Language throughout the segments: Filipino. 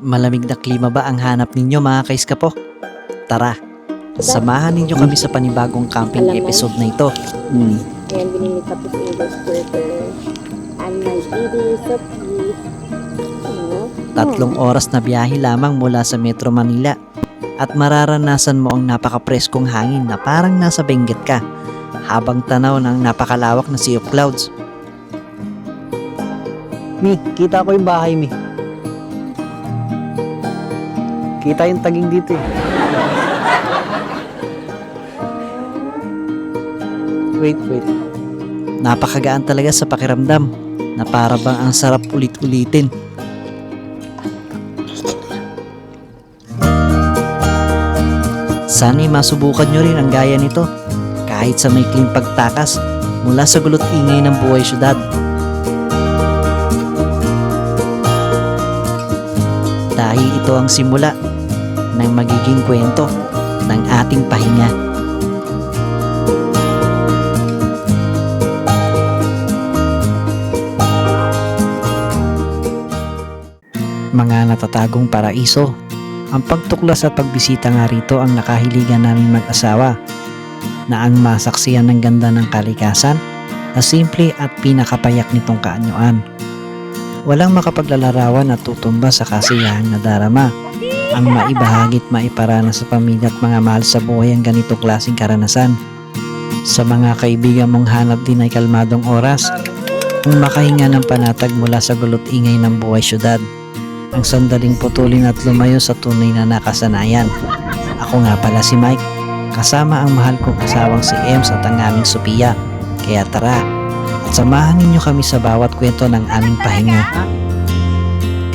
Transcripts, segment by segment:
Malamig na klima ba ang hanap ninyo mga kaiskapo? Tara, samahan ninyo kami sa panibagong camping episode na ito. Ayan, binili tapos English burger. And my baby Sophie. 3 oras na biyahe lamang mula sa Metro Manila at mararanasan mo ang napaka-preskong hangin na parang nasa Benguet ka habang tanaw ng napakalawak na Sea of Clouds. Mi, kita ko yung bahay, Mi. Kita yung taging dito eh. Wait. Napakagaan talaga sa pakiramdam na para bang ang sarap ulit-ulitin. Sana'y masubukan nyo rin ang gaya nito kahit sa maikling pagtakas mula sa gulot ingay ng buhay syudad. Dahil ito ang simula ng magiging kwento ng ating pahinga. Mga natatagong paraiso. Ang pagtuklas at pagbisita nga rito ang nakahiligan namin mag-asawa na ang masaksiyan ng ganda ng kalikasan na simple at pinakapayak nitong kaanyuan. Walang makapaglalarawan at tutumba sa kasiyahang nadarama ang maibahagit maiparana sa pamilya at mga mahal sa buhay ang ganitong klaseng karanasan. Sa mga kaibigan mong hanap din ay kalmadong oras ang makahinga ng panatag mula sa gulot ingay ng buhay syudad. Ang sandaling putulin at lumayo sa tunay na nakasanayan. Ako nga pala si Mike, kasama ang mahal kong asawang si Ems at ang aming Sophia. Kaya tara, at samahan ninyo kami sa bawat kwento ng aming pahinga.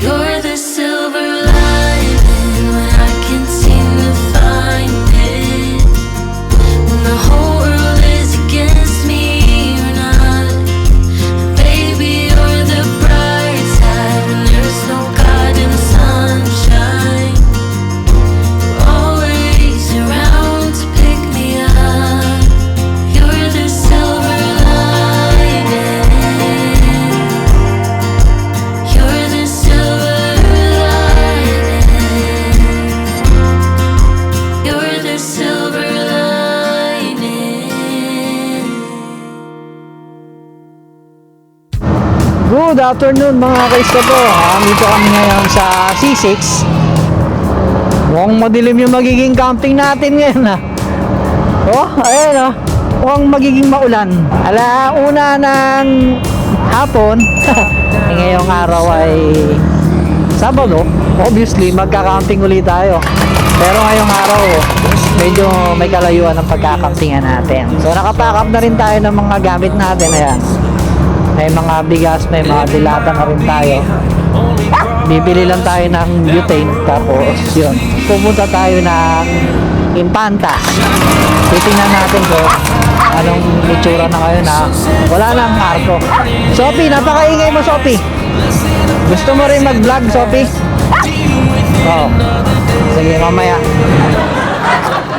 You're the silver lining when I can't seem to find it. When the whole world is against me, you're not. Baby, you're the bright side when there's no God in the sunshine. You're always around to pick me up. You're the silver lining. You're the silver lining. You're the silver lining. Good afternoon mga kaiskapo. Dito kami ngayon sa C6. Mukhang madilim yung magiging camping natin ngayon ha. Oh, ayan mukhang magiging maulan. Alauna ng hapon. Ngayong araw ay Sabado. Obviously magka-camping ulit tayo. Pero ngayong araw medyo may kalayuan ng pagkakampingan natin. So nakapack up na rin tayo ng mga gamit natin. Ayan. May mga bigas, may mga dilata na rin tayo. Bibili lang tayo ng butane. Tapos yun, pupunta tayo ng Impanta. Titingnan natin kung anong itsura na ngayon na wala lang arko. Sophie, napakaingay mo Sophie. Gusto mo rin mag-vlog Sophie? Oo. Sige, mamaya.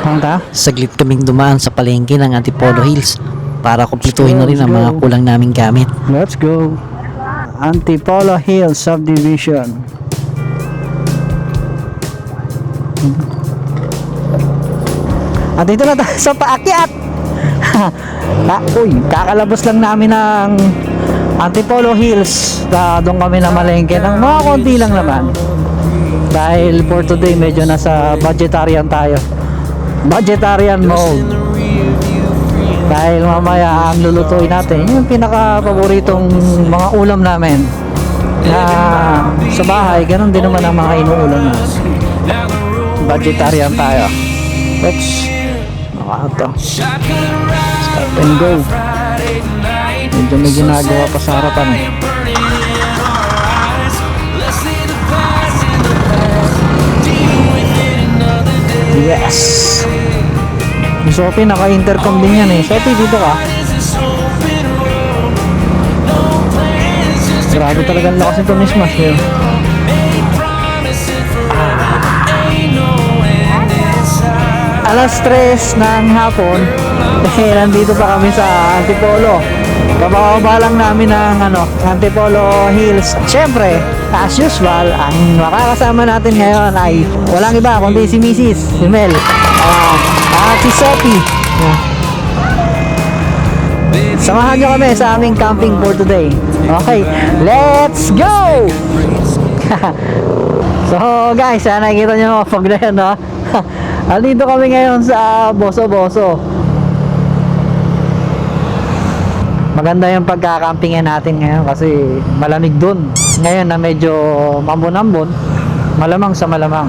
Hangga? Saglit kaming dumaan sa palengke ng Antipolo Hills para kumpletuhin na rin ang mga kulang naming gamit. Let's go. Antipolo Hills Subdivision. At dito na tayo sa paakyat. Uy, kakalabas lang namin ng Antipolo Hills. Doon kami na malengke ng mga konti lang naman. Dahil for today medyo nasa budgetarian tayo. Budgetarian mode. Dahil mamaya ang lulutuin natin yung pinaka-paboritong mga ulam namin na sa bahay, ganun din naman ang mga inuulam natin. Budgetarian tayo. Oops, nakato. Stop and go. Medyo may ginagawa pa sa harapan eh. Yes. Si Sophie, naka-intercom din yan eh. Sophie, dito ka. Grabe talaga ang lakas nito ni Smash yun. Alas 3 ng hapon. Nandito pa kami sa Antipolo. Kababa lang namin ng Antipolo Hills. Siyempre, as usual, ang makakasama natin ngayon ay walang iba kundi si Mrs. si Mel. At si Sophie. Samahan nyo kami sa aming camping for today. Okay, let's go! So guys, nakikita nyo pag na yan, no? Andito kami ngayon sa Boso-Boso. Maganda yung pagkakampingan natin ngayon kasi malamig dun. Ngayon na medyo mambon-ambon, malamang sa malamang.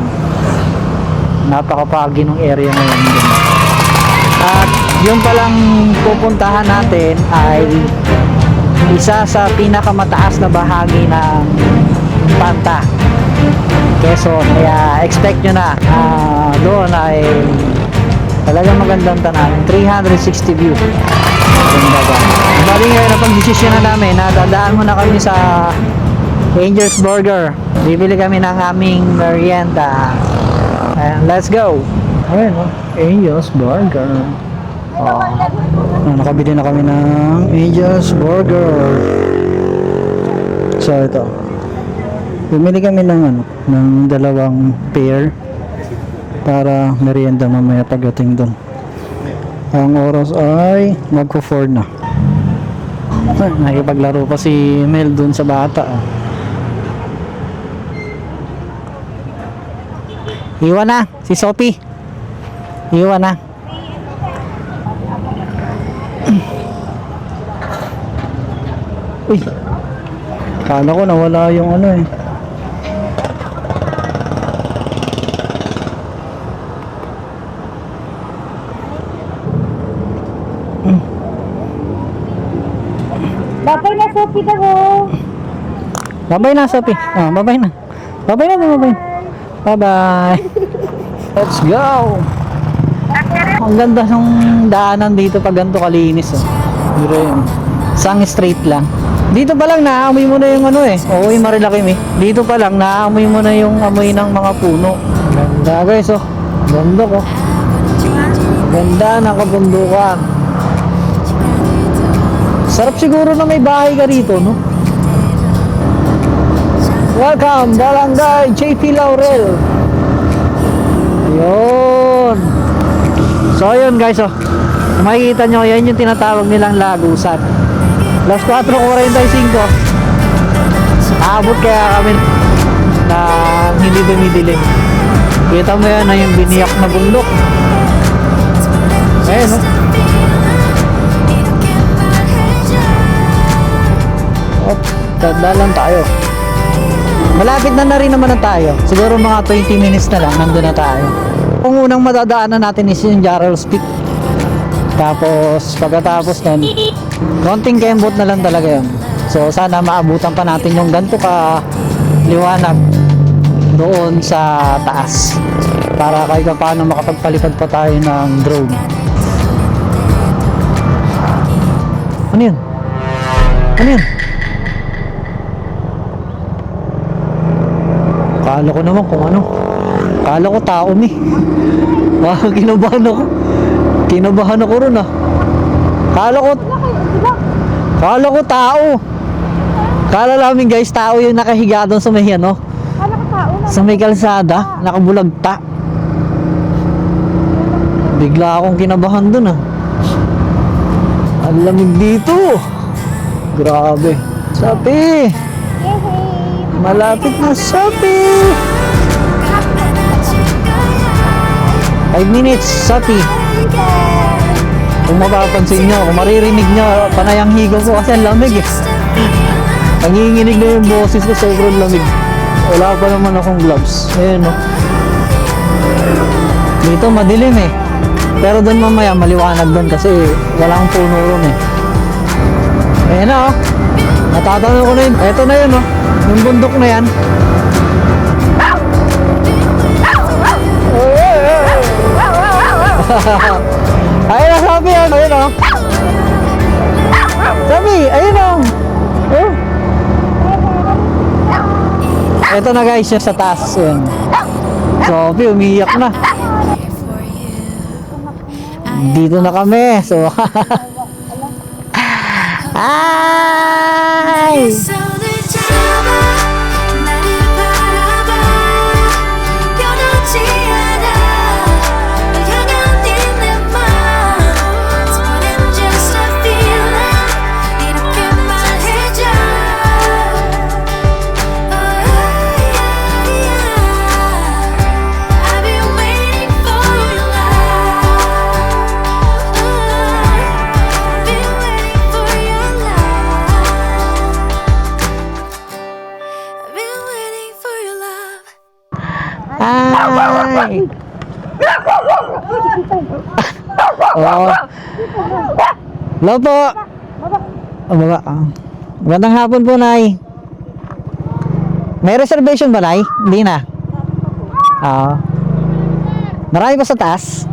Napakapagi ng area ngayon dun. At yung palang pupuntahan natin ay isa sa pinakamataas na bahagi ng Panta, Quezon. Kaya expect nyo na doon ay talagang magandang tanawin, 360 view. Ganda ba? Bali ngayon na pag-desisyon na namin na dadaan muna kami sa Angel's Burger. Bibili kami ng aming merienda. And let's go! Ayun, Angel's Burger. Nakabili na kami ng Angel's Burger. So ito, bumili kami ng dalawang pair para merienda mamaya pagdating doon. Ang oras ay magko-4 na. Nakipaglaro pa si Mel doon sa bata. Iwan na si Sophie. Iwan na. Uy, kala ko nawala yung Babay na, Sophie daw. Babay na, Sophie. Babay na. Babay na, babay. Bye-bye. Let's go. Ang ganda ng daanan dito pag ganito kalinis. Sang straight lang. Dito pa lang naamoy mo na yung Oo, yung Marilaki Dito pa lang naamoy mo na yung amoy ng mga puno. Ganda guys, Bundok, Ganda ng kabundukan. Sarap siguro na may bahay ka rito, no? Welcome, Barangay JP Laurel. Ayun. So, ayun guys, makikita nyo, yan yung tinatawag nilang lagusan. Las 4:45. Abot kaya kami na hindi dumidilim. Kita mo yan na yung biniyak na bundok. Ayun, no? Tanda lang tayo. Malapit na rin naman na tayo. Siguro mga 20 minutes na lang nandun na tayo. Kung unang madadaanan natin is yung Jarrell's Peak. Tapos pagkatapos nun, konting kembot na lang talaga yun. So sana maabutan pa natin yung ganito ka liwanag doon sa taas. Para kahit paano makapagpalipad pa tayo ng drone. Ano yun? Ano yun? Kala ko naman kung ano. Kala ko tao Wow, kinabahan ako. Kinabahan ako ron Kala ko tao. Kala namin guys, tao yung nakahiga doon sa may Kala ko tao na. sa may kalsada, nakabulagta. Bigla akong kinabahan doon Ang lamig dito. Grabe. Sabi. Malapit na, Sophie. 5 minutes, Sophie. Kung mapapansin nyo, kung maririnig nyo, panay ang higo ko kasi ang lamig Nanginginig na yung boses ko, sobrang lamig. Wala pa naman akong gloves. Ayun, Dito madilim Pero doon mamaya maliwanag doon kasi walang puno ron Ayun na Natatanaw ko na yun. Eto na yun Yung bundok na yan. Ayun na, Sabi yan. Ayun Sabi, ayun Eto na guys, yung sa taas yun. Sabi, umiiyak na. Dito na kami. So, Ay! 손을 잡아 나를 바라봐 변하지 않아 널 향한 이내맘 It's more than just a feeling 이렇게 말해줘 I've been waiting for your love Been waiting for your love I've been waiting for your love Ay! Oo. Hello po. Baba. Magandang hapon po, Nay. May reservation ba, Nay? Hindi na. Oo. Marami pa sa taas?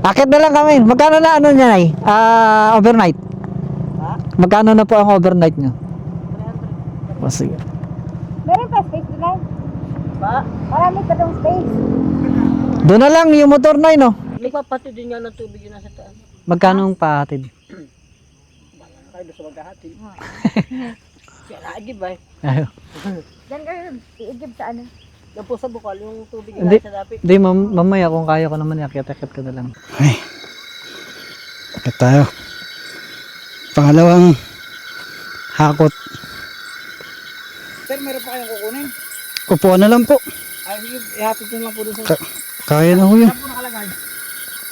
Akit na lang kami. Magkano na ano niya, Nay? Overnight? Magkano na po ang overnight niyo? O, sige. Meron pa space doon, marami pa dong space. Doon na lang yung motor na no? Nagpapatid din nga ng tubig yun nasa taas. Magkano ang pahatid? Kayo doon sa maghahatid. Siya naagib ba? Diyan kayo, iigib sa ano. Yan po sa bukal, yung tubig Hindi. yun nasa dapit. Hindi, mamaya kung kaya ko naman, akit-akit ko na lang. Ay, akit tayo. Pangalawang hakot. Sir, meron pa kayong kukunin? Upuan na lang po. Ay, sige, ihatid nyo lang po doon sa... Kaya na ho yun. Saan po nakalagay?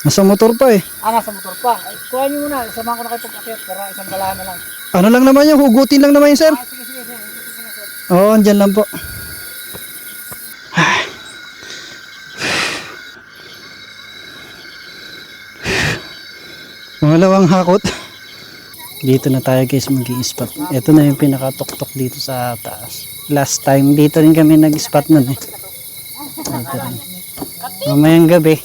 Nasa motor pa eh. Nasa motor pa. Ay, kuha nyo muna, samahan ko na kayo pag-akit para isang dalahan na lang. Ano lang naman yun, hugutin lang naman yun, sir. Sige, sige, sir. Ito po na, sir. Oo, andyan lang po. Pangalawang hakot. Dito na tayo guys mag-i-spot. Ito na yung pinakatuktok dito sa taas. Last time dito rin kami nag-spot nun eh. Dito rin. Mamayang gabi,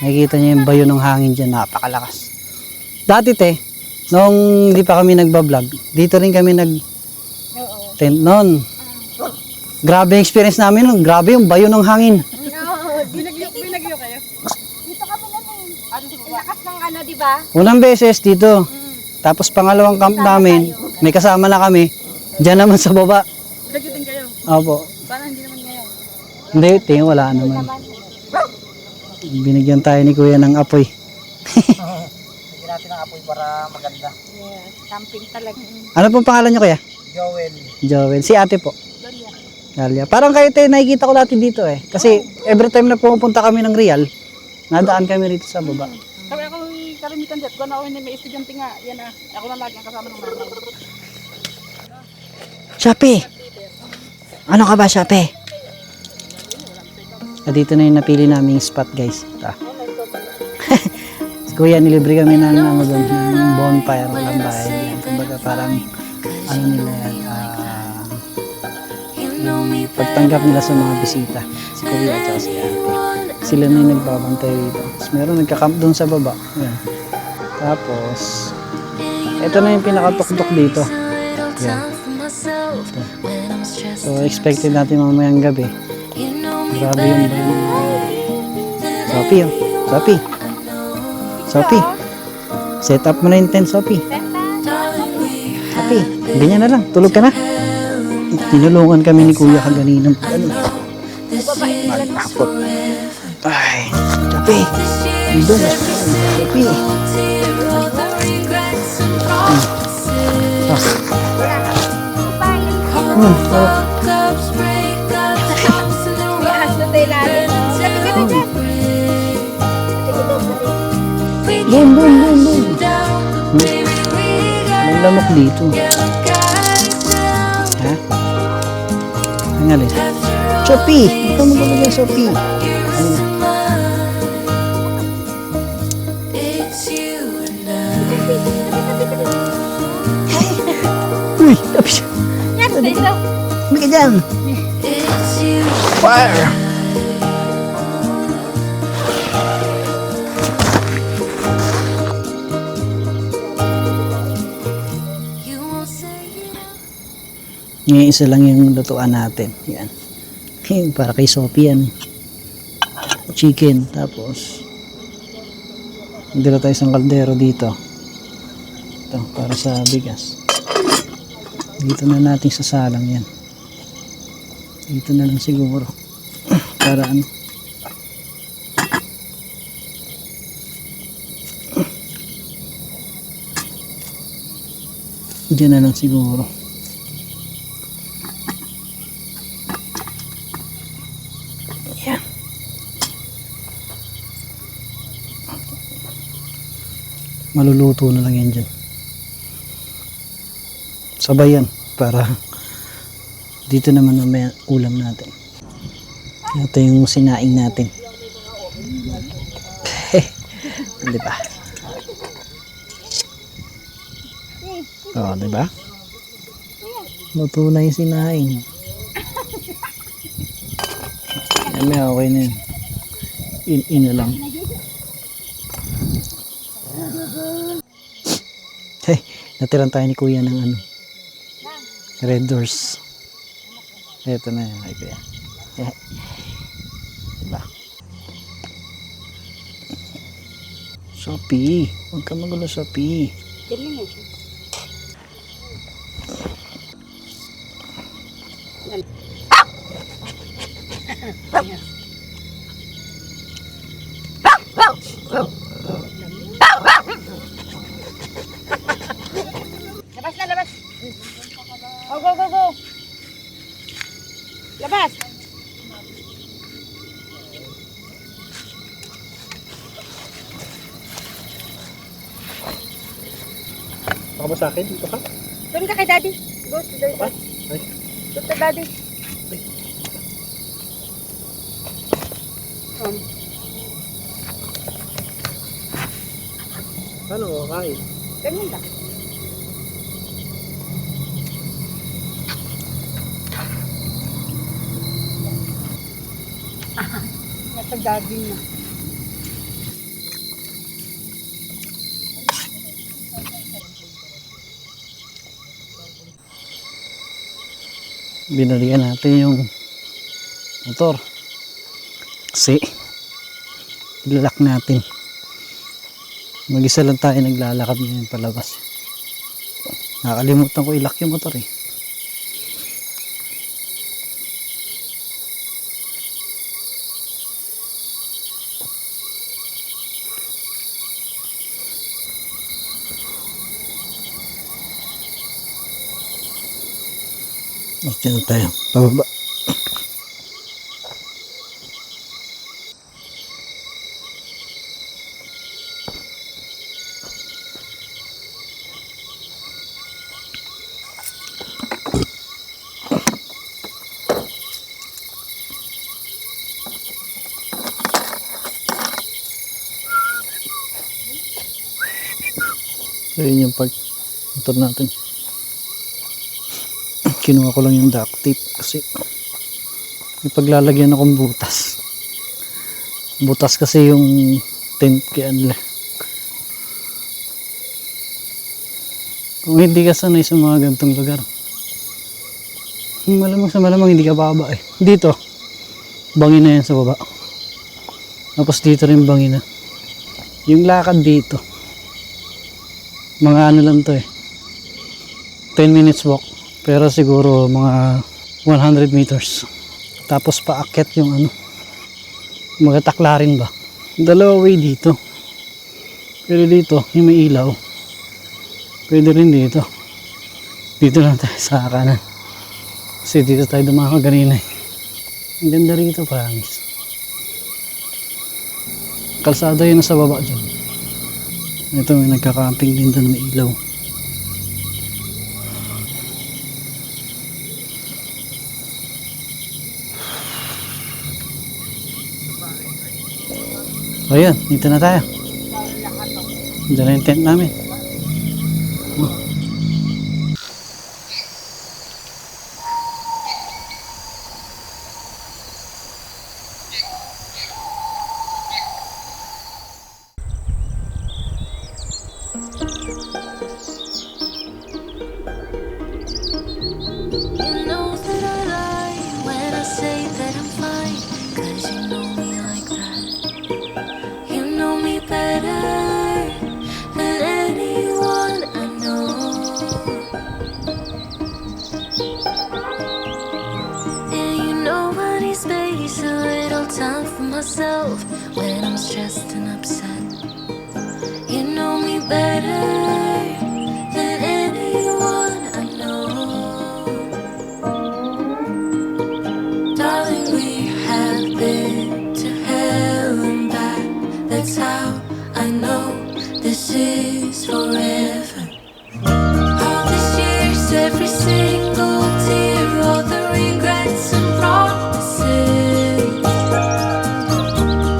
nakikita niyo yung bayo ng hangin dyan, napakalakas. Dati nung hindi pa kami nagbablog, dito rin kami nag-tent noon. Grabe yung experience namin nun, grabe yung bayo ng hangin. Binagyo kayo? Dito kami na lakas ng ano, di ba? Unang beses dito, tapos pangalawang camp namin, may kasama na kami, dyan naman sa baba. Binagyo din kayo? Opo. Parang hindi naman ngayon. Hindi, tingin wala naman. Binigyan tayo ni Kuya ng apoy. Sige natin ang apoy para maganda. Yes, camping talaga. Ano pong pangalan niyo Kuya? Joel. Joel. Si ate po. Dalia. Parang kayo nakikita ko dati dito eh. Kasi every time na pumupunta kami ng Real, nadaan kami rito sa baba. Sabi ako kalimitan dyan. Kung ako hindi may estudyante nga, yan ah. Ako na lagi ang kasama ng nanay. Shopee! Ano ka ba, Shopee? Dito na yung napili naming spot guys. Ito. Si Kuya, nilibre kami ng ano doon, ng bonfire ng bahay. Kumbaga parang ano nila yan, yung pagtanggap nila sa mga bisita. Si Kuya at si ate. Sila na yung nagbabantay rito. Tapos meron nagka-camp doon sa baba. Yan. Tapos, ito na yung pinakatuktok dito. Yan. Ito. So, expected natin mamayang gabi. Grabe yung bayan. Sophie, oh. Sophie. Sophie. Set up mo na yung tent, Sophie. Sophie, ganyan na lang. Tulog ka na. Tinulungan kami ni Kuya kaganina. Magpapot. Ay, Sophie. Dito na. Sophie. Boom, boom, boom, boom. May lamok dito. Ha? Ang alin? Sophie! Ikaw magulog yung Sophie. Ayun. Uy! Tabi siya. Hindi ka dyan. Fire! Ngayon isa lang yung lutuan natin. Yan. Para kay Sophie yan. Chicken. Tapos Dila tayo isang kaldero dito. Ito, para sa bigas. Dito na natin sasalang yan. Dito na lang siguro. Para ano. Diyan na lang siguro. Yan. Maluluto na lang yan dyan. Sabay yan para dito naman mamaya ulam natin. Ito yung sinaing natin. Di ba? Oh, di ba? Luto na yung sinaing. Yan, may okay na yun. In na lang. Hey, natiran tayo ni Kuya ng ano? Red Doors. Ito na yun, ay Kuya. Diba? Shopee. Huwag ka magulo, Shopee. Ganun eh. Labas na, labas. Oh, go, go, go. Labas. Baka ba sa akin? Dito ka? Doon ka kay daddy. Go to the Ay. Doon to daddy. Paano mo kain? Ganun lang. Nasa daddy na. Binalikan natin yung motor kasi ilalak natin. Mag-isa lang tayo naglalakad ngayon palabas. Nakalimutan ko ilak yung motor eh. Diyan na tayo, pababa. So yun yung part motor natin. Kinuha ko lang yung duct tape kasi may paglalagyan akong butas. Butas kasi yung tent kaya nila. Kung hindi ka sanay sa mga ganitong lugar, malamang sa malamang hindi ka bababa eh. Dito, bangin na yan sa baba. Tapos dito rin bangin na. Yung lakad dito, mga ano lang to eh. 10 minutes walk. Pero siguro mga 100 meters. Tapos paakyat yung ano. Magataklarin ba? Dalawa way dito. Pero dito, yung may ilaw. Pwede rin dito. Dito lang tayo sa kanan. Kasi dito tayo dumako ganina eh. Ang ganda rito, promise. Kalsada yun sa baba dyan. Ito may nagka-camping din doon, may ilaw. O yan, dito na tayo. Diyan na yung tent namin. You know that I lie when I say that I'm fine, 'cause you know me like that. You know me better time for myself when I'm stressed and upset. You know me better than anyone I know. Darling, we have been to hell and back. That's how I know this is forever. All these years, every single tear, all the regrets and promises,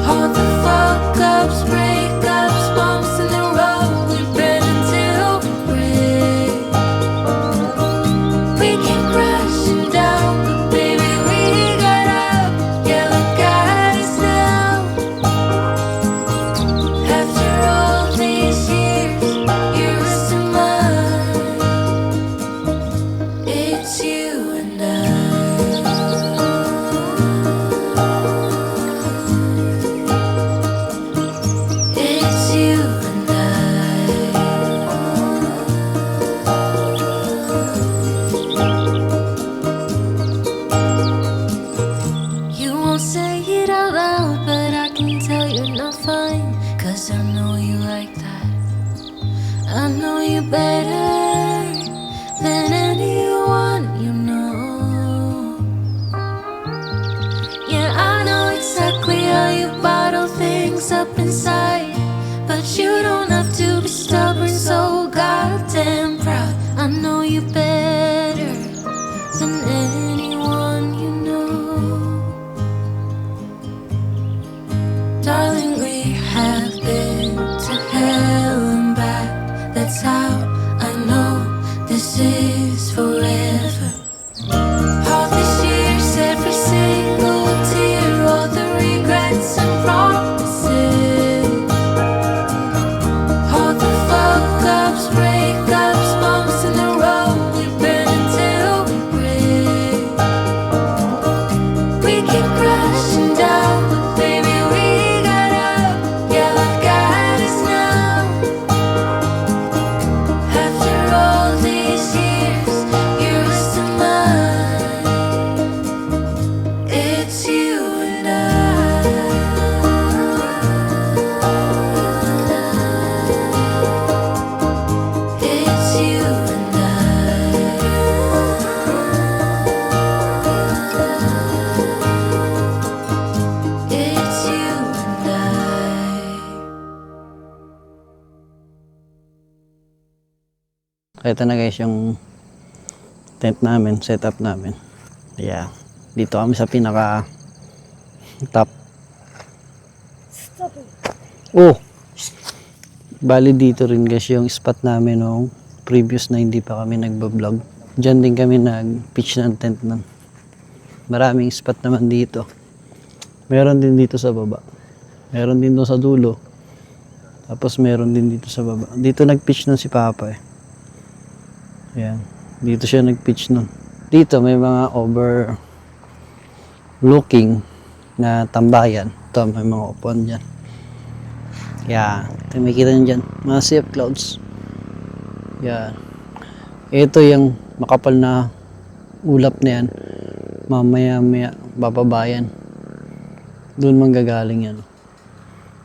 all the fuck ups, breakups, bumps in the road, we've been until we break. We keep crashing down, but baby we got up. Yeah, look at us now. After all these years, yours and mine, it's you and I. It's you and I. You won't say it out loud, but I can tell you're not fine. 'Cause I know you like that. I know you better than anyone you know. Yeah, I know exactly how you bottle things up inside, but you don't have to be stubborn, so goddamn proud. I know you better than anyone you know. Darling, we have been to hell and back. That's how I know this is forever. All these years, every single tear, all the regrets and promises, all the fuck ups, breakups, bumps in the road, we've been until we break. We keep crashing down, but baby we got up. Yeah, look at us now. After all these years, yours and mine, it's you and I. It's you and I. It's you and I. Ito na guys yung tent namin, setup namin. Yeah. Dito kami sa pinaka top. Oh! Bali dito rin guys yung spot namin nung previous na hindi pa kami nagbablog. Diyan din kami nag-pitch ng tent nun. Maraming spot naman dito. Meron din dito sa baba. Meron din doon sa dulo. Tapos meron din dito sa baba. Dito nag-pitch nun si Papa eh. Ayan. Dito siya nag-pitch nun. Dito may mga overlooking na tambayan. Ito may mga upuan dyan. Yan. Ito may kita nyo dyan. Mga sea of clouds. Yan. Ito yung makapal na ulap na yan. Mamaya-maya bababayan. Doon manggagaling yan.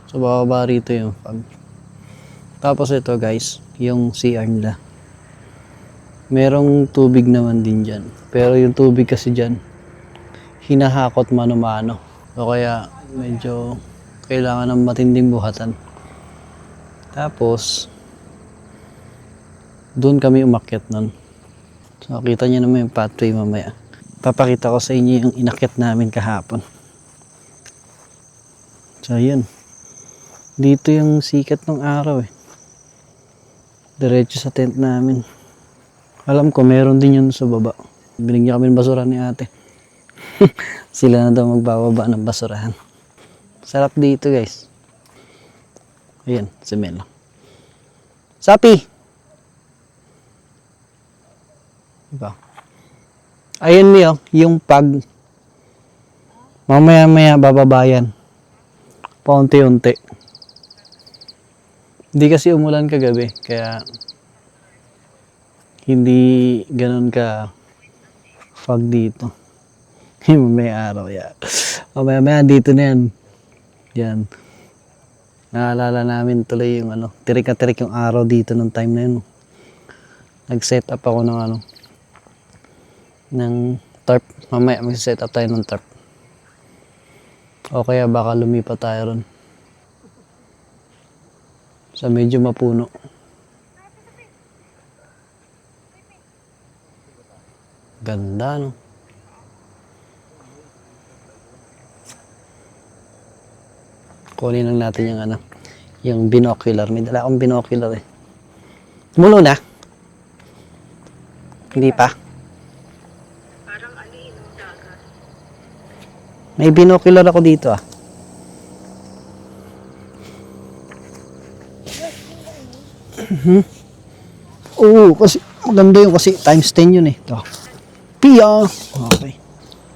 So bababa rito yung fog. Tapos ito guys, yung CR nila. Merong tubig naman din dyan. Pero yung tubig kasi dyan, hinahakot mano-mano. O kaya medyo kailangan ng matinding buhatan. Tapos, doon kami umakyat nun. So, kita nyo naman yung pathway mamaya. Papakita ko sa inyo yung inakyat namin kahapon. So, yun. Dito yung sikat ng araw eh. Diretso sa tent namin. Alam ko, meron din yun sa baba. Binigyan kami ng basura ni ate. Sila na daw magbababa ng basurahan. Sarap dito guys. Ayan, si Melo. Sapi! Diba? Ayun niyo, yung pag mamaya-maya bababayan. Paunti-unti. Hindi kasi umulan kagabi, kaya hindi ganun ka fog dito. May araw, yeah. Mamaya dito na yan. Yan. Naalala namin tuloy yung ano, tirik na tirik yung araw dito nung time na yun. Nag-set up ako ng ano, ng tarp. Mamaya mag-set up tayo ng tarp. O kaya baka lumipat tayo ron. Sa medyo mapuno. Ganda, no? Kunin lang natin yung ano, yung binocular. May dala akong binocular eh. Tumulo na? Hindi pa? May binocular ako dito ah. Oo, kasi maganda yun kasi times 10 yun eh. Ito. Pia! Okay.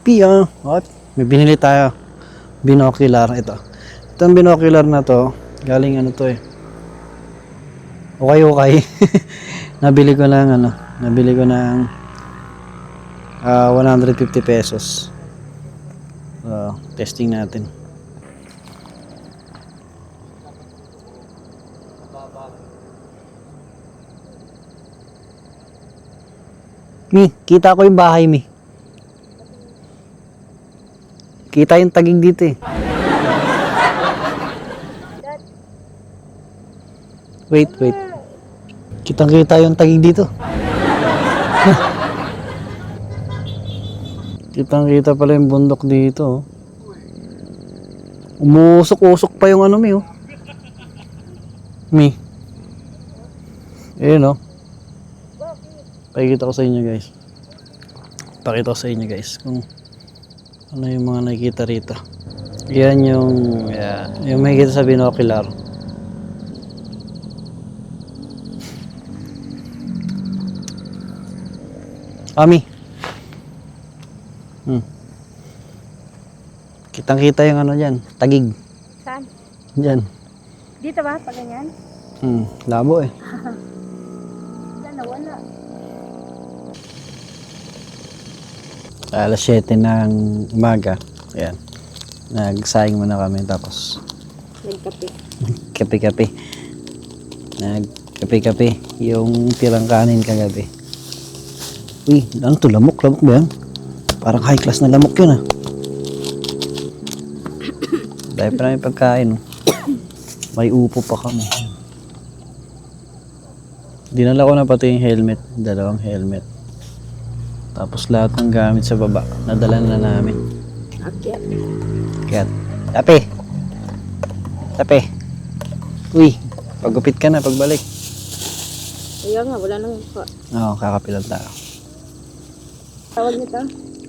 Pia! Okay. May binili tayo. Binocular. Ito. Itong binocular na to, galing ano to eh. Okay. Nabili ko ng 150 pesos. Testing natin. Mi, kita ko yung bahay, Mi. Kita yung tagig dito eh. Wait. Kitang-kita yung tagig dito. Kitang-kita pala yung bundok dito. Umusok-usok pa yung ano, Mi, oh. Mi. Ayun, oh. Pakikita ko sa inyo, guys. Pakita ko sa inyo, guys, kung ano yung mga nakikita rito. Yan yung makikita sa binocular. Ami. Kitang-kita yung ano dyan, tagig. Saan? Dyan. Dito ba? Pag ganyan? Labo eh. Yan, nawala. Alas 7 ng umaga. Ayan. Nagsaing muna kami tapos Nagkape. kape-kape. Nagkape-kape yung tirang kanin kagabi. Uy, ano to? Lamok ba yan? Parang high class na lamok yun ah. Dahil pa namin pagkain. Oh. May upo pa kami. Dinala ko na pati yung helmet. 2 helmet. Tapos lahat ng gamit sa baba. Nadala na namin. Akyat. Kaya, Tape. Uy, pagupit ka na pagbalik. Kaya nga, wala nang Oo, kakapilan tayo. tawag nito.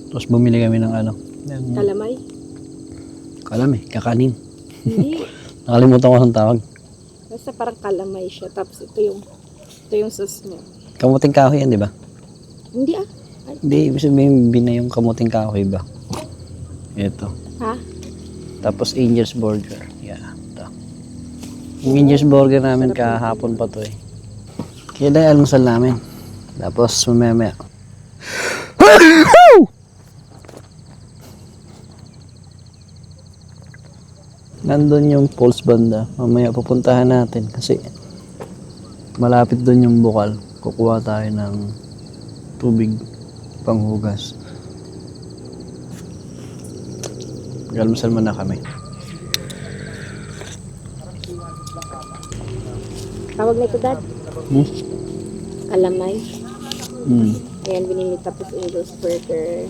Tapos bumili kami ng ano. Ng Kalamay. kakanin. Hindi. Nakalimutan ko ang tawag. Basta parang kalamay siya. Tapos ito yung sauce niya. Kamuting kahoy yan, di ba? Hindi ah. Ay, Hindi, ibig sabihin binay yung kamuting kahoy ba? Ito. ha? Tapos Angel's Burger. Yeah, ito. Yung Angel's Burger namin kahapon pa to eh. Kaya almusal namin. Tapos mamaya. Nandun yung pulse banda. Mamaya pupuntahan natin kasi malapit doon yung bukal. Kukuha tayo ng tubig panghugas. Almusal muna kami. Tawag nito, Dad. Kalamay. Ayan, binili tapos Angel's Burger.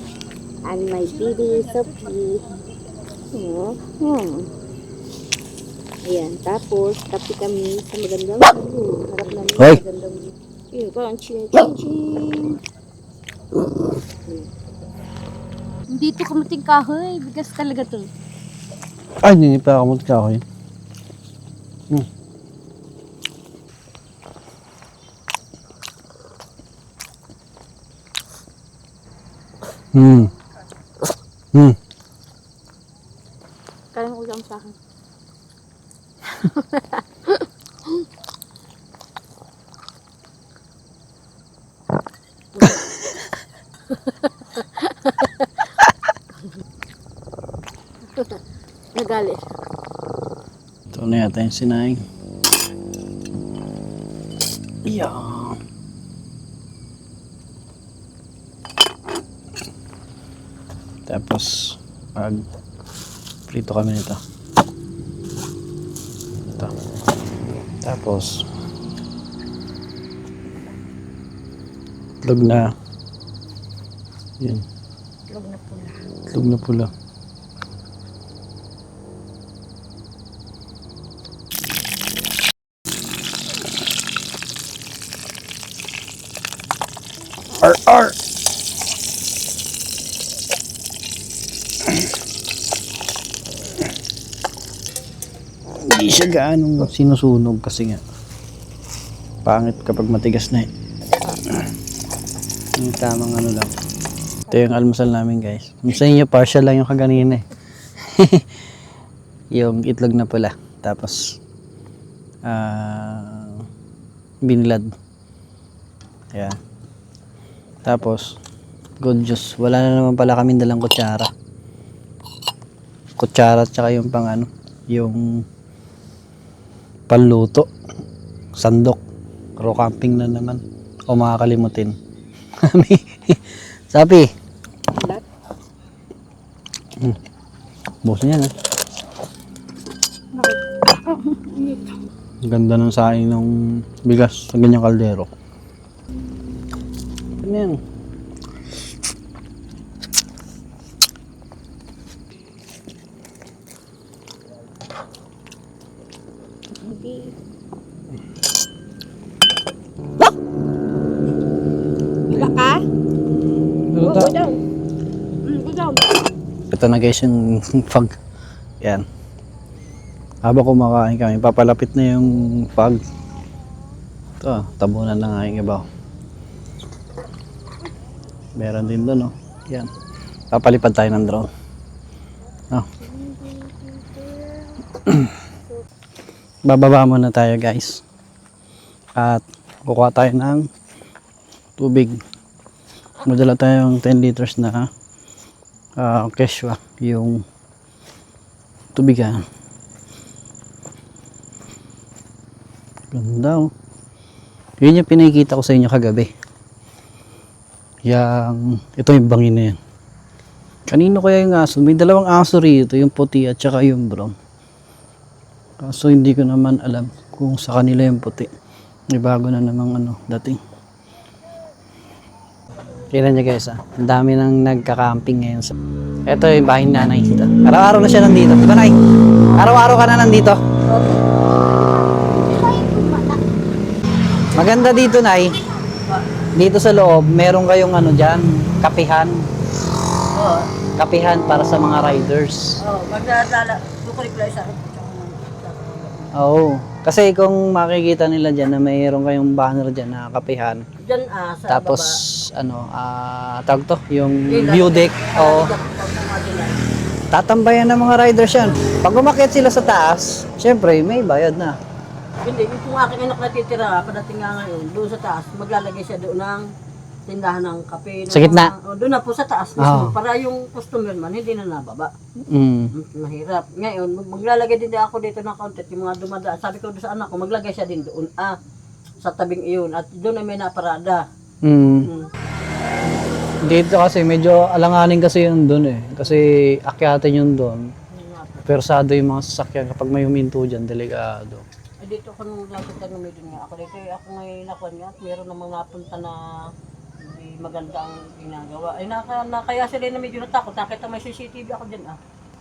And my baby Sophie. Ayan, tapos kape kami sa magandang view. Harap namin Hoy! sa magandang view. Ayun, parang ching. Dito kumuting kahoy. Bigas talaga to. Ay, hindi pa ako magkahoy. Kayang ulam sa akin. Gali. Ito na yata yung sinaing. Yan. Tapos, pag prito kami nito. Ito. Tapos, itlog na. Yan. Itlog na pula. Itlog na pula. Ar! Hindi siya gaano sinusunog kasi nga pangit kapag matigas na eh. Yung tamang ano lang. Ito yung almusal namin guys. Sa inyo partial lang yung kaganina eh. Yung itlog na pula. Tapos binilad. Ayan. Tapos good juice. Wala na naman pala kaming dalang kutsara. Kutsara at saka yung pang ano, yung panluto. Sandok. Raw camping na naman. O makakalimutin. Sapi. Bukas niya na. Ang ganda ng saing ng bigas sa ganyang kaldero. Ano yan? Baka? Ano Go down. Go down. Ito na guys yung fog. Yan. Habang kumakain kami, papalapit na yung fog. Ito, tabunan na nga yung ibaw. Meron din doon, oh. Yan. Papalipad tayo ng drone. Oh. Bababa muna tayo guys. At kukuha tayo ng tubig. Madala tayong 10 liters na Keshwa, yung tubigan. Ganda, oh. Yun yung pinakikita ko sa inyo kagabi. Ito yung bangin na yan. Kanino kaya yung aso? May dalawang aso rito, yung puti at saka yung brown. Kaso hindi ko naman alam kung sa kanila yung puti. May bago na namang ano, dating. Kailan nyo guys ang dami nang nagka-camping ngayon. Ito yung bahay ni nanay. Araw-araw na siya nandito. Diba nay? Araw-araw ka na nandito. Maganda dito nay. Dito sa loob, meron kayong ano dyan, kapihan. Kapihan para sa mga riders. Magdadala. Bukulik sa akin. Oo. Kasi kung makikita nila dyan na mayroon kayong banner dyan na kapihan. Diyan sa Tapos ano, tawag to, yung view deck. O tatambayan ng mga riders yan. Pag umakyat sila sa taas, syempre may bayad na. Hindi, kung aking anak natitira, padating nga ngayon, doon sa taas, maglalagay siya doon ng tindahan ng kape. Sa gitna? Doon na po sa taas mismo, para yung customer man, hindi na nababa. Mahirap. Ngayon, maglalagay din ako dito ng counter, yung mga dumadaan. Sabi ko doon sa anak ko, maglagay siya din doon, sa tabing iyon. At doon ay may naparada. Dito kasi medyo alanganin kasi yun doon eh. Kasi akyatin yun doon. Persado yung mga sasakyan kapag may huminto dyan, delikado. Dito ako nung nakita ng medyo nga ako dito, ako ngayon nakuha niya, meron namang napunta na hindi maganda ang ginagawa. Ay nakaya sila na medyo natakot, nakita may CCTV ako dyan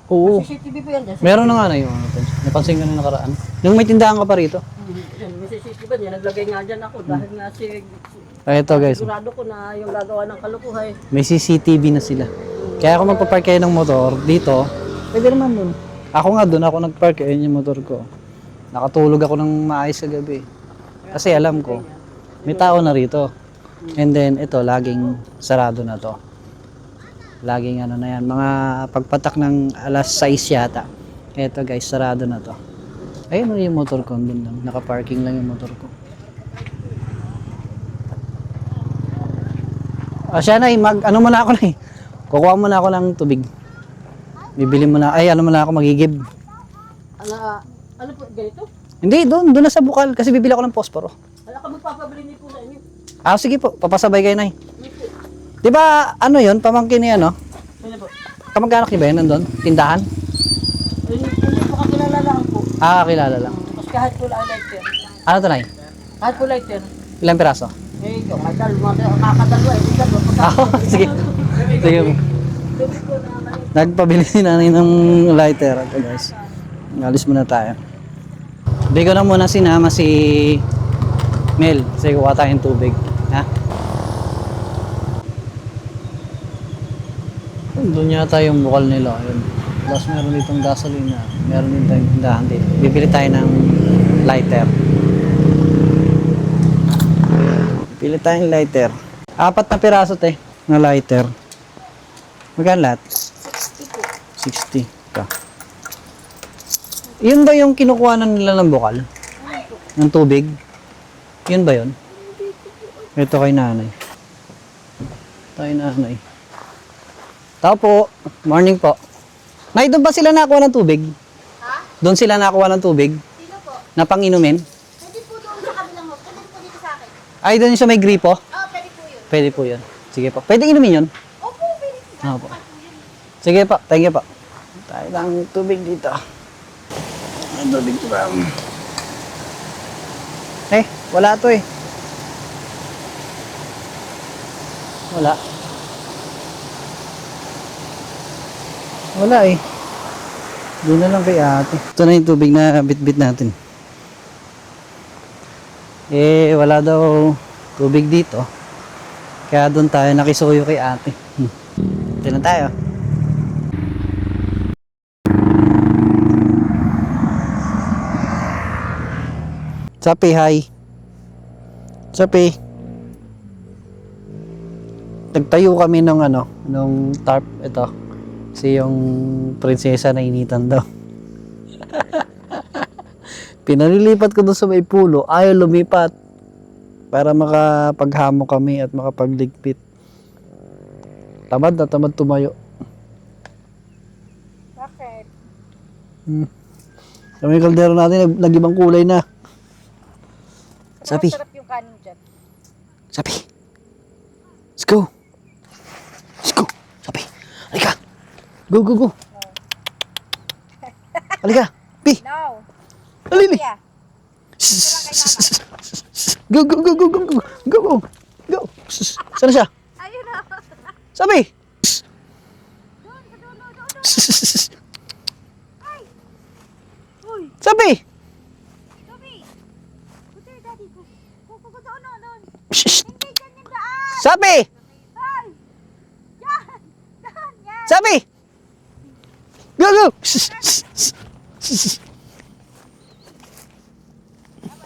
Oo. May CCTV pa yan dyan. Meron na nga na yung napansin ko na nakaraan. Nung may tindahan ka pa rito. Yan, may CCTV ba niya, naglagay nga dyan ako dahil nga Ito guys, sigurado ko na yung gagawa ng kalukuhay. may CCTV na sila. Kaya ako magpapark kayo ng motor dito, pwede naman dun. Ako nga dun, ako nagpark, ayun yung motor ko. Nakatulog ako ng maayos sa gabi. Kasi alam ko, may tao na rito. And then, ito, laging sarado na to. Laging ano na yan, mga pagpatak ng alas 6 yata. Ito guys, sarado na to. Ayun yung motor ko, dun lang. Nakaparking lang yung motor ko. Siya na, ano muna ako na eh. Kukuha muna ako ng tubig. Bibili muna, ano muna ako, magigib. Ano po, ganito? Hindi, doon na sa bukal kasi bibili ako ng posporo. Wala ka magpapabili ni po sa inyo. Ah, sige po, papasabay kayo na. Di ba, ano yun, pamangkin niya, no? Ano po? Kamag-anak niya ba yun nandun? Tindahan? Hindi po kakilala lang po. Ah, kilala lang. Tapos kahit po lang lighter. Ano to, Nay? Kahit po lighter. Ilang piraso? Eh, yung may kakadalwa, hindi dalawa. Ah, sige. Sige po. Nagpabili si nanay ng lighter. Ito guys. Alis muna tayo. Hindi ko na muna sinama si Mel. Kasi kuha tayong tubig. Ha? Doon yata yung bukal nila. Yun. Tapos meron ditong gasolina. Meron din tayong tindahan dito. Bibili tayo ng lighter. Bibili tayong lighter. 4 na piraso na lighter. Magkano lahat? 60 ka. Yun ba yung kinukuhanan nila ng bukal? Ng tubig? Yun ba yun? Ito kay nanay. Kay nanay. Tao po. Morning po. Nay, doon ba sila nakuha ng tubig? Ha? Doon sila nakuha ng tubig? Sino po? Na pang-inumin? Pwede po doon sa kabilang mo. Pwede po dito sa akin. Ay, doon yung sa may gripo? Pwede po yun. Pwede po yun. Sige po. Pwede inumin yun? Opo, pwede po. Oo po. Sige po. Thank you po. Tayo lang tubig dito. Ang tubig to ba? Eh, wala to eh. Wala. Wala eh. Doon na lang kay ate. Ito na yung tubig na bit-bit natin. Eh, wala daw tubig dito. Kaya doon tayo nakisuyo kay ate. Ito na tayo. Sapi, hi. Sapi. Nagtayo kami ng nung tarp ito. Kasi yung prinsesa na initan daw. Pinalilipat ko doon sa may pulo. Ayaw lumipat. Para makapaghamok kami at makapagligpit. Tamad na tamad tumayo. Bakit? Sa may kaldero natin, nag-ibang kulay na. Sapi. Masarap yung kanin dyan. Sapi. Let's go. Let's go. Sapi. Halika. Go, go, go. Halika. Pi. No. Halili. Yeah. Go, go, go, go, go, go. Go, go. Go. Sana siya? Ayun na. Sabi. Doon. Sabi. Toby. Gusto yung daddy ko. Go. Doon. Shh. Hindi dyan yung daan. Sabi. Ay. Yan. Daan. Yan. Sabi. Go, go.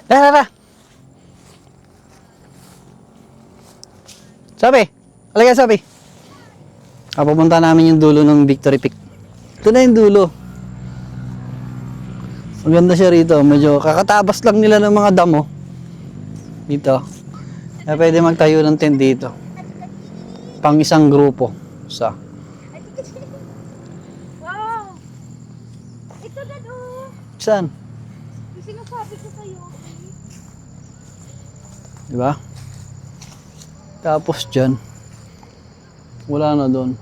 Tara. Sabi. Halika, sabi. Pupunta namin yung dulo ng Victory Peak. Ito na yung dulo. Maganda siya rito. Medyo kakatabas lang nila ng mga damo. Dito. Kaya pwede magtayo ng tent dito. Pang isang grupo. Wow. Ito na Saan? yung sinasabi ko sa'yo. Diba? Tapos dyan. Wala na doon.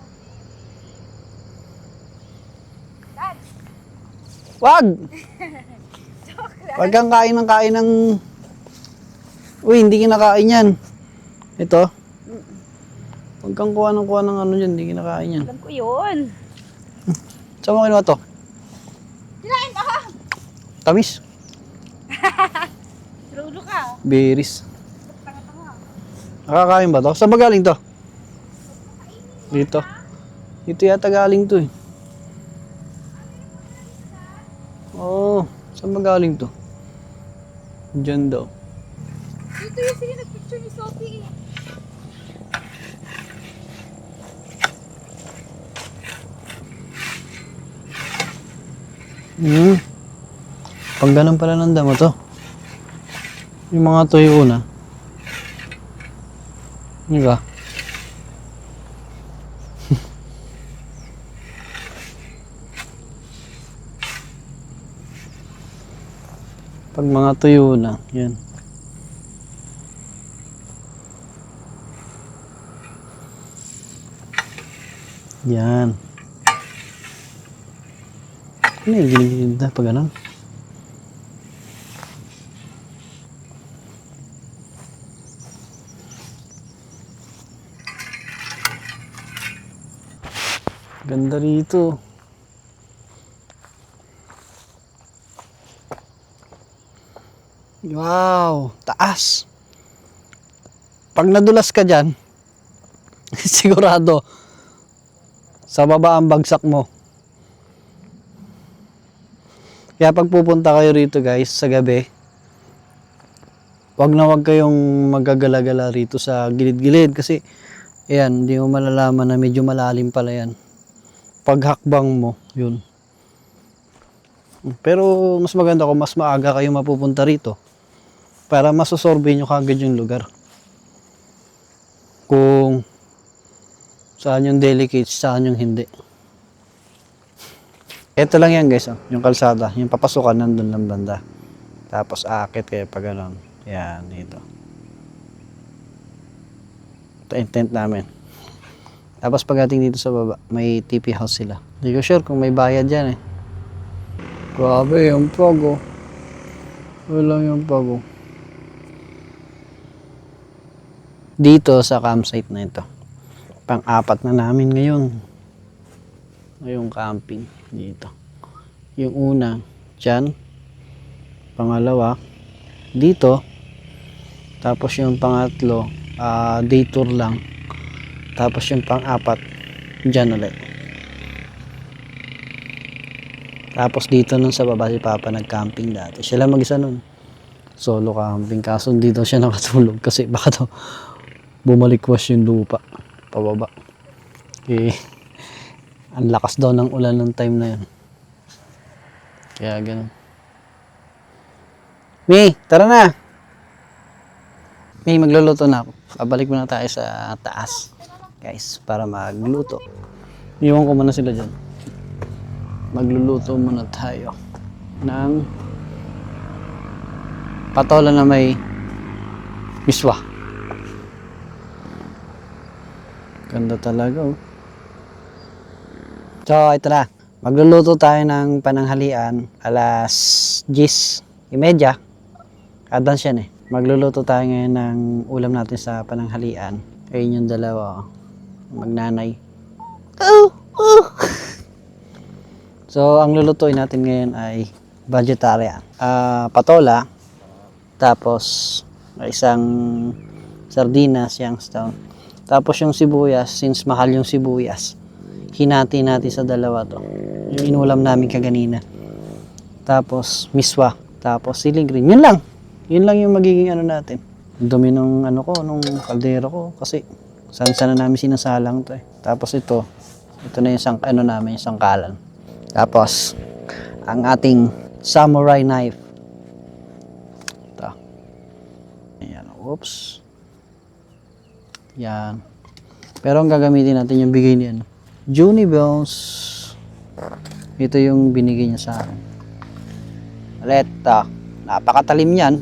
Dad. Wag! Wag kang kain ng... Uy, hindi kinakain yan. Ito. Wag kang kuha ng dyan, hindi kinakain yan. Alam ko yun. Saan mo kinuha to? Kinain ba ka? Tamis. Trulo ka. Berries. Nakakain ba to? Saan ba galing to? Dito. Dito yata galing to eh. Oo. Saan ba galing to? Diyan daw. Dito yung sige nag-picture ni Sophie eh. Pag ganun pala ng damo to. Yung mga tuyo una. Diba? Pag mga tuyo na, yan. Yan. Ano yung ginigilig na pag ganun? Ganda rito. Wow, taas. Pag nadulas ka dyan, sigurado, sa baba ang bagsak mo. Kaya pag pupunta kayo rito guys, sa gabi, wag kayong magagala-gala rito sa gilid-gilid kasi ayan, hindi mo malalaman na medyo malalim pala yan. Paghakbang mo, yun. Pero mas maganda kung mas maaga kayo mapupunta rito para masosorbe nyo kagad yung lugar. Kung saan yung delicate, saan yung hindi. Ito lang yan guys, oh, yung kalsada, yung papasukan nandun lang banda. Tapos aakit kayo pag gano'n. Yan, dito. Ito yung tent namin. Tapos pagdating dito sa baba, may TP house sila. Hindi ko sure kung may bayad dyan eh. Grabe yung pago. Wala yung pago. Dito sa campsite na ito. Pang-apat na namin ngayon. Ngayong camping dito. Yung una, dyan. Pangalawa, dito. Tapos yung pangatlo, day tour lang. Tapos yung pang-apat, dyan ulit. Tapos dito nun sa baba si Papa nag-camping dati. Siya lang mag-isa nun. Solo camping. Kaso dito siya nakatulog kasi baka daw bumalikwas yung lupa. Pababa. Eh, ang lakas daw ng ulan ng time na yun. Kaya ganun. May, tara na! May, magluluto na ako. Pabalik muna tayo sa taas. Guys, para magluto. Iwan ko muna sila dyan. Magluluto muna tayo ng patola na may miswa. Ganda talaga oh. So, ito na. Magluluto tayo ng pananghalian alas 10:30. Advance yan eh. Magluluto tayo ngayon ng ulam natin sa pananghalian. Ayun yung dalawa. Magnanay. So, ang lulutuin natin ngayon ay vegetarian. Patola. Tapos, isang sardinas, youngstown. Tapos yung sibuyas, since mahal yung sibuyas, hinati natin sa dalawa to. Yung inulam namin kaganina. Tapos, miswa. Tapos, siling green. Yun lang. Yun lang yung magiging ano natin. Dumi nung ano ko, nung kaldero ko. Kasi, sana namin sinasalang to eh. Tapos ito na yung namin, yung sangkalan. Tapos, ang ating samurai knife. Ito. Ayan. Oops. Yan. Pero ang gagamitin natin yung bigay niya. Junie Bones. Ito yung binigay niya sa akin. Ulit. Napakatalim yan.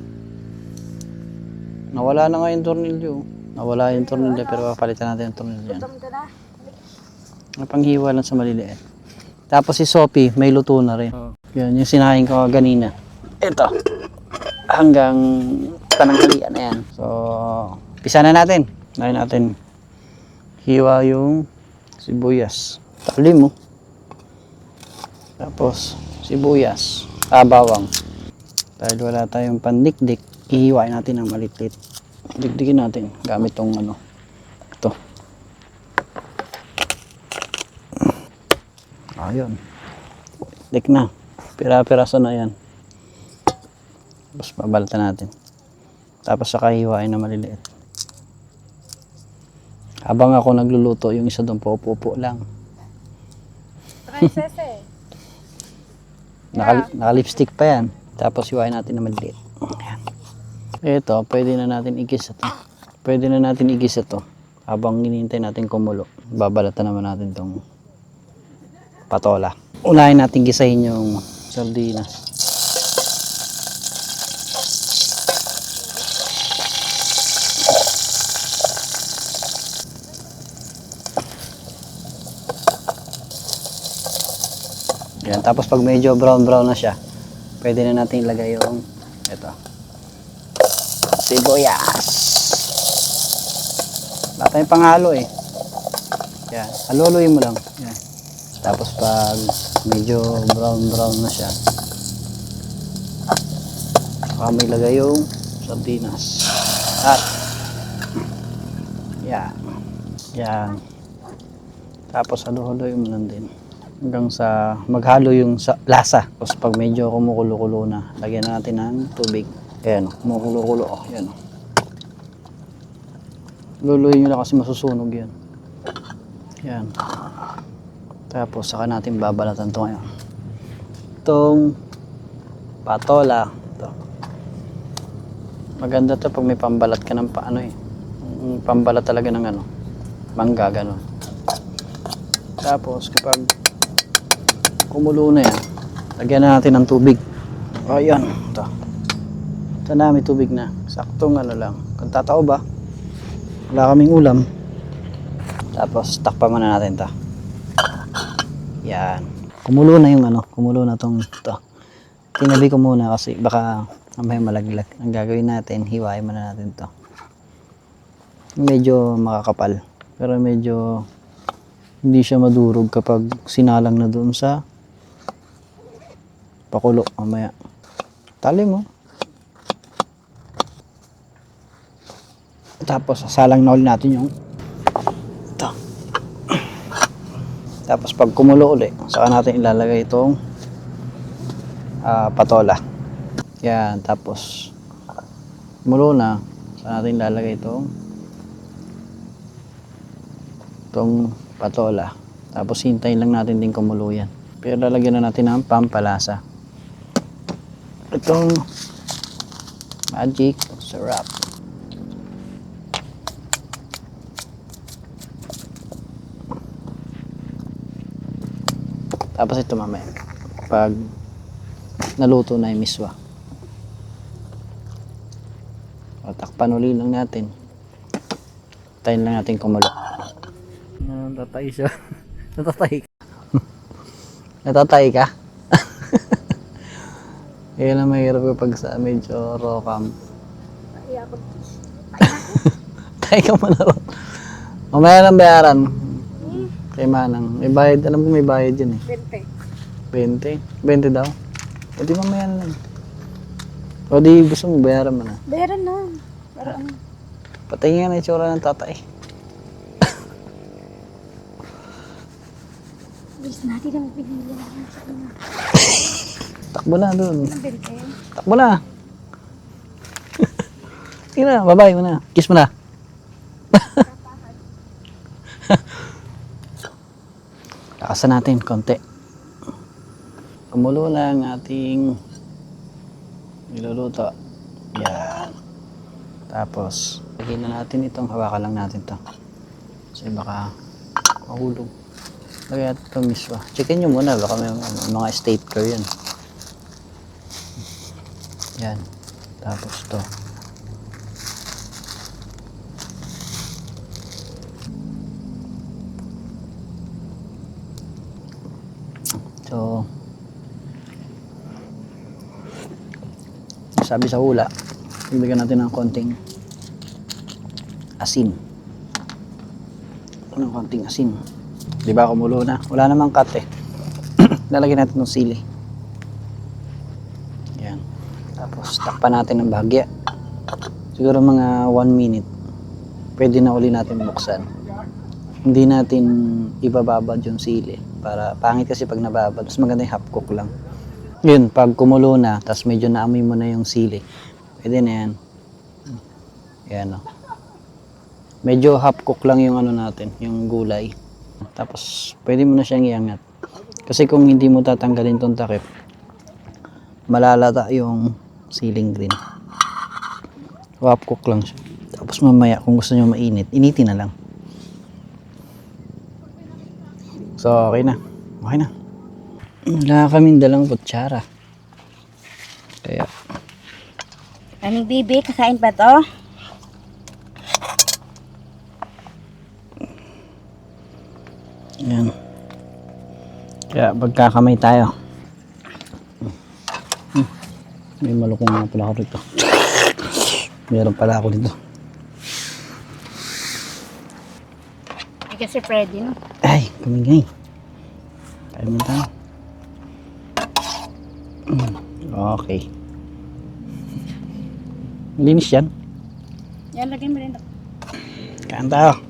Nawala na nga yung tornilyo. Nawala yung tornilyo pero papalitan natin yung tornilyo yan. Napanghiwa lang sa maliliit. Tapos si Sophie, may luto na rin. Yan, yung sinahin ko ganina. Ito. Hanggang pananghalian na yan. So, pisa na natin. Ngayon natin hiwa yung sibuyas. Talim mo. Tapos, sibuyas. Bawang. Dahil wala tayong pandikdik, ihiwain natin ng maliit-liit. Dikdikin natin gamit tong ano. Ito. Ayun. Dik na. Pira-piraso na yan. Tapos babalatan natin. Tapos saka hiwain na maliliit. Habang ako nagluluto, yung isa doon po lang. Naka-lipstick pa yan. Tapos hiwain natin na maliliit. Ayan. Ito, pwede na natin igisa ito. Pwede na natin igisa ito. Habang hinihintay natin kumulo, babalatan naman natin itong patola. Unahin natin gisahin yung sardinas. Yan. Tapos pag medyo brown na siya, pwede na natin ilagay yung ito. Sibuyas. Wala tayong panghalo eh. Yan. Haluluin mo lang. Yan. Tapos pag medyo brown na siya, saka may ilagay yung sardinas. At yan. Yan. Tapos haluin mo lang din. Hanggang sa maghalo yung lasa. Tapos pag medyo kumukulo-kulo na, lagyan na natin ng tubig. Ayan, kumukulo-kulo. Ayan. Luluin nyo lang kasi masusunog yan. Ayan. Tapos saka natin babalatan ito ngayon. Itong patola. Ito. Maganda to pag may pambalat ka ng pambalat talaga ng mangga, gano'n. Tapos kapag kumulo na yan, lagyan na natin ng tubig. Ayan, ito. Ito na, may tubig na. Saktong lang. Kung tatao ba, wala kaming ulam. Tapos takpan muna natin ito. Yan. Kumulo na yung kumulo na tong ito. Tinabi ko muna kasi baka may malaglag. Ang gagawin natin, hiwain muna natin ito. Medyo makakapal. Pero medyo hindi siya madurog kapag sinalang na doon sa pakulo mamaya. Tali mo. Tapos salang na ulit natin yung ito. Tapos pag kumulo ulit, saka natin ilalagay itong patola. Yan. Tapos kumulo na, saka natin ilalagay itong patola. Tapos hintayin lang natin din kumulo yan. Pero lalagyan na natin ng pampalasa. Itong magic syrup. Tapos ito mamaya pag naluto na yung miswa, takpan uli lang natin. Tayin lang natin kumulo. Natatay siya. Natatay ka. Natatay ka? Kaya lang mahirap kapag sa medyo raw cam. Tay ka muna ron. Mamaya lang bayaran. Kay Manang. May bayad. Alam ko may bayad yun eh. 20. 20 daw? O di mamaya na lang. O di gusto mo bayaran mo na. Bayaran na. Bayaran na. Patingin na itsura ng tatay. Please, natin na mapigilan naman sa kanya. Takbo na doon. Ang bente. Takbo na. Sige na, bye-bye mo na. Kiss mo na. Lakasan natin konti. Kumulo na ang ating niluluto. Yan. Tapos, lagyan na natin itong, hawakan lang natin to. Kasi baka mahulog. Lagyan natin itong miswa. Checkin nyo muna, baka may mga stapler yun. Yan. Tapos to. So, sabi sa hula, ibigyan natin ng konting asin. Ng konting asin. Di ba kumulo na? Wala namang cut eh. Lalagyan natin ng sili. Yan. Tapos takpan natin ng bahagya. Siguro mga 1 minute. Pwede na uli natin buksan. Hindi natin ibababad yung sili. Para pangit kasi pag nababad. Mas maganda yung half cook lang. Yun, pag kumulo na, tapos medyo naamoy mo na yung sili. Pwede na yan. Yan o. Medyo half cook lang yung natin, yung gulay. Tapos pwede mo na siyang iangat. Kasi kung hindi mo tatanggalin tong takip, malalata yung siling green. Half cook lang siya. Tapos mamaya kung gusto nyo mainit, initin na lang. So okay na. Okay na. Wala kaming dalang kutsara. Kaya Aming bibi, kakain pa to? yan. Kaya magkakamay tayo. May malukong nga pala ako rito. Meron pala ako dito. Ay, kasi Freddy, no? Ay, kamingay. Tayo mo tayo. Okay. Linis yan. Yan, lagyan mo rin. Kain tayo.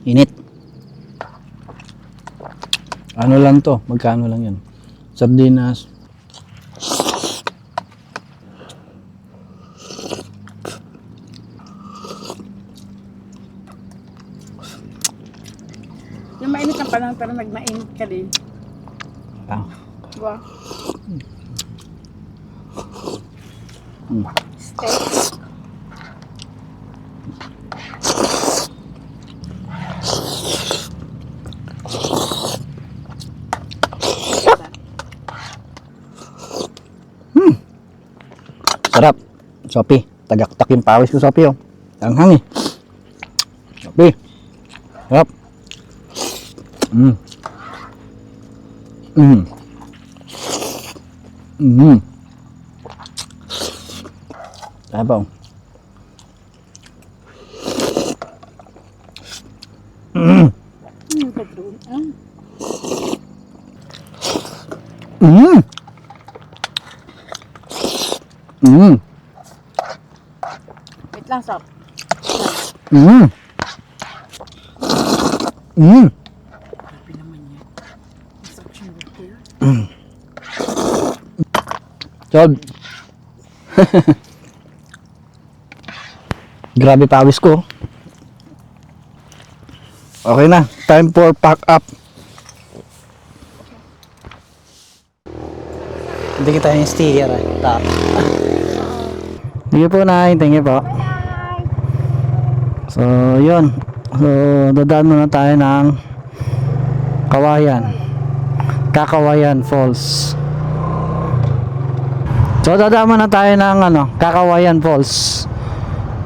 Init. Ano lang to? Magkano lang yan? Sardinas. Yung mainit ang panahon, pero nagmainit ka din. Ah. Wow. Steak. Sarap. Sopi. Tagaktak yung pawis ko, Sopi. Oh. Tanghang eh. Sopi. Sarap. Sabaw. Wait lang, Sop. Sob. Grabe pawis ko. Okay na. Time for pack up. Hindi kita yung sticker eh. Tap. Sige po, Nay. Thank you po. So, yun. So, dadaan muna tayo ng Kakawayan Falls. So, dadaan muna tayo ng Kakawayan Falls.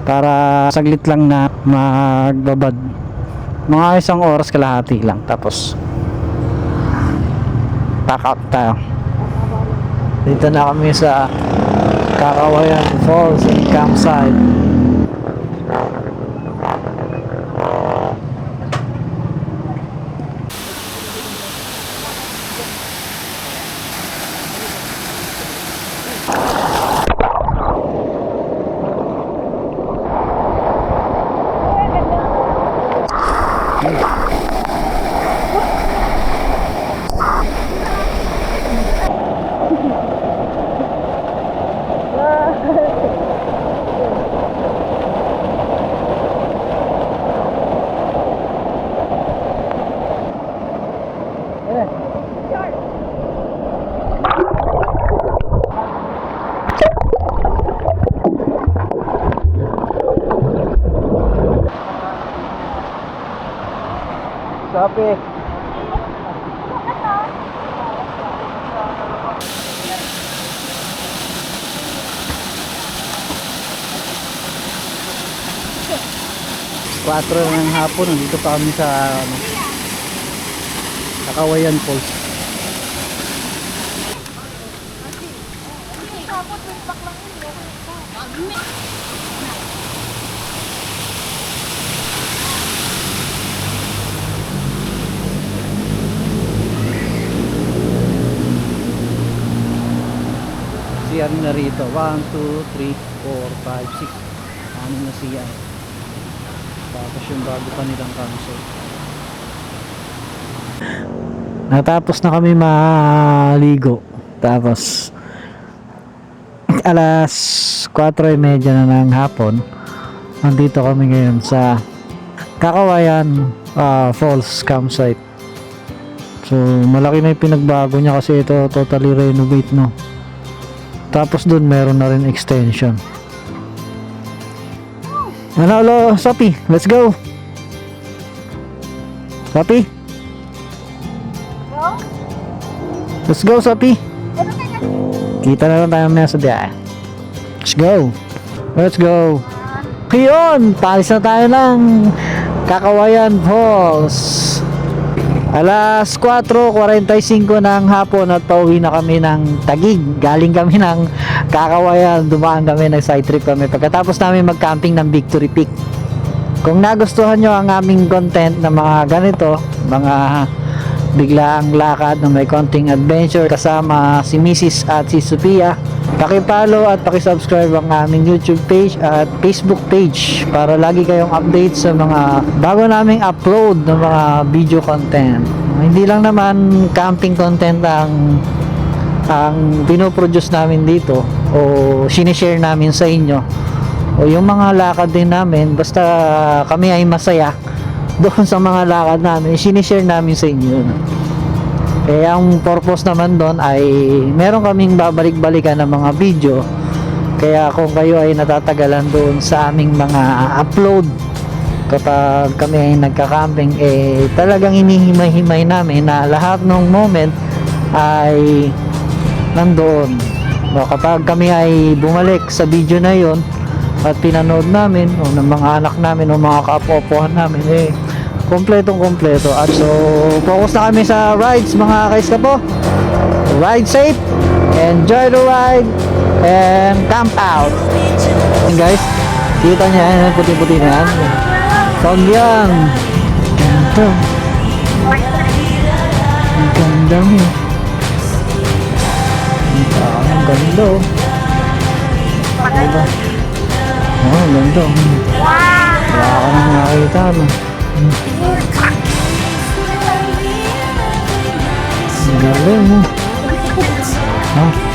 Para saglit lang na magbabad. Mga 1 oras kalahati lang. Tapos, pack up tayo. Dito na kami sa Kakawayan Falls and campsite. Sabi. Kwatro ng hapon, dito pa kami sa Kakawayan Falls. CR na rito. 1, 2, 3, 4, 5, 6. Ano na CR. Tapos yung bago pa nilang cancel. Natapos na kami maligo. Tapos alas 4:30 na ng hapon. Nandito kami ngayon sa Kakawayan Falls campsite. So malaki na yung pinagbago niya kasi ito totally renovate, no. Tapos dun meron na rin extension. Hello, Sophie, let's go. Sophie? Let's go, Sophie. Kita na lang tayo mamaya sa biyahe. Let's go. Let's go. Yun, palis na tayo ng Kakawayan Falls. Alas 4:45 ng hapon at pauwi na kami ng Taguig. Galing kami ng Kakawayan, dumaan kami, nag-side trip kami. Pagkatapos namin mag-camping ng Victory Peak. Kung nagustuhan nyo ang aming content na mga ganito, mga biglaang lakad na may konting adventure kasama si Mrs. at si Sophia, paki-follow at paki-subscribe ang aming YouTube page at Facebook page para lagi kayong update sa mga bago naming upload ng mga video content. Hindi lang naman camping content ang pinoproduce namin dito o sinishare namin sa inyo o yung mga lakad din namin, basta kami ay masaya doon sa mga lakad namin, sinishare namin sa inyo. Kaya ang purpose naman doon ay meron kaming babalik-balikan ng mga video. Kaya kung kayo ay natatagalan doon sa aming mga upload kapag kami ay nagka-camping, talagang inihimay-himay namin na lahat ng moment ay nandoon. O kapag kami ay bumalik sa video na yon at pinanood namin o ng mga anak namin o mga kapopohan namin, kompletong-kompleto. At so, focus na kami sa rides mga kaiskapo. Ride safe, enjoy the ride, and camp out. And guys, kita niya yan, puti-puti na yan. Sound yan. Ganda. Ang ganda mo. Ang ganda oh. Diba? Oh, ang ganda. Wala ka nang nakita, no? Ang galing mo. Ha?